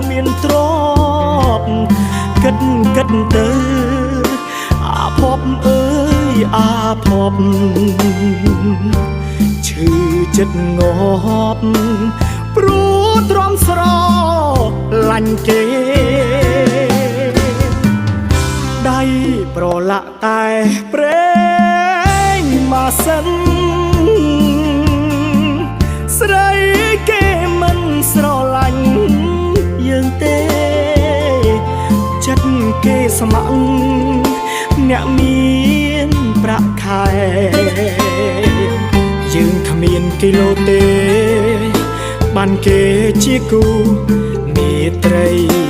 គ្មានទ្រពគិតទៅអាភពអើយអាភពឈឺចិត្តងាប់ព្រោះទ្រាំស្រឡាញ់គេដៃប្រឡាក់តែប្រេងមកសិនស្រីគេមិនស្រឡាញ់យើងទេចិត្តគេស្ម័គ្រអ្នកមានប្រាក់ខែយើងគ្មានគីឡូទេបានគេជាគូមេត្រី